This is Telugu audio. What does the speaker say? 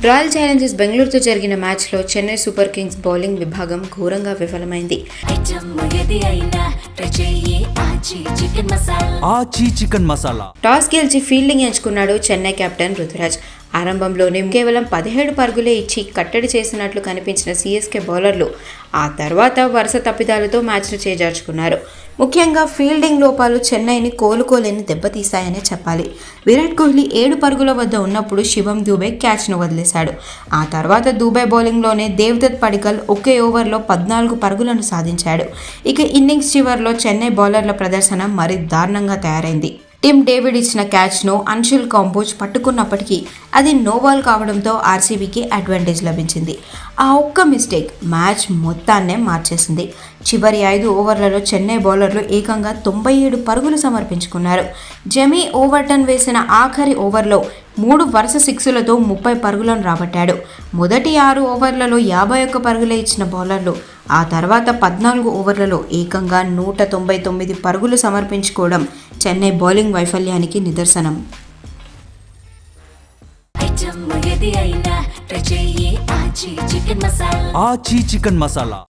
రాయల్ ఛాలెంజర్స్ బెంగళూరుతో జరిగిన మ్యాచ్లో చెన్నై సూపర్ కింగ్స్ బౌలింగ్ విభాగం ఘోరంగా విఫలమైంది. టాస్ గెలిచి ఫీల్డింగ్ ఎంచుకున్నాడు చెన్నై కెప్టెన్ రుతురాజ్. ఆరంభంలోనే కేవలం 17 పరుగులే ఇచ్చి కట్టడి చేసినట్లు కనిపించిన సిఎస్కే బౌలర్లు ఆ తర్వాత వరుస తప్పిదాలతో మ్యాచ్ను చేజార్చుకున్నారు. ముఖ్యంగా ఫీల్డింగ్ లోపాలు చెన్నైని కోలుకోలేని దెబ్బతీశాయనే చెప్పాలి. విరాట్ కోహ్లీ 7 పరుగుల వద్ద ఉన్నప్పుడు శివం దూబే క్యాచ్ను వదిలేశాడు. ఆ తర్వాత దూబే బౌలింగ్లోనే దేవదత్ పడికల్ ఒకే ఓవర్లో 14 పరుగులను సాధించాడు. ఇక ఇన్నింగ్స్ చివర్లో చెన్నై బౌలర్ల ప్రదర్శన మరీ దారుణంగా తయారైంది. టిమ్ డేవిడ్ ఇచ్చిన క్యాచ్ను అన్షుల్ కాంబోజ్ పట్టుకున్నప్పటికీ అది నోబాల్ కావడంతో ఆర్సీబీకి అడ్వాంటేజ్ లభించింది. ఆ ఒక్క మిస్టేక్ మ్యాచ్ మొత్తాన్నే మార్చేసింది. చివరి 5 ఓవర్లలో చెన్నై బౌలర్లు ఏకంగా 97 పరుగులు సమర్పించుకున్నారు. జెమీ ఓవర్టన్ వేసిన ఆఖరి ఓవర్లో 3 వరుస సిక్సులతో 30 పరుగులను రాబట్టాడు. మొదటి 6 ఓవర్లలో 51 పరుగులే ఇచ్చిన బౌలర్లు ఆ తర్వాత 14 ఓవర్లలో ఏకంగా 199 పరుగులు సమర్పించుకోవడం చెన్నై బౌలింగ్ వైఫల్యానికి నిదర్శనం. ఆచి చికెన్ మసాలా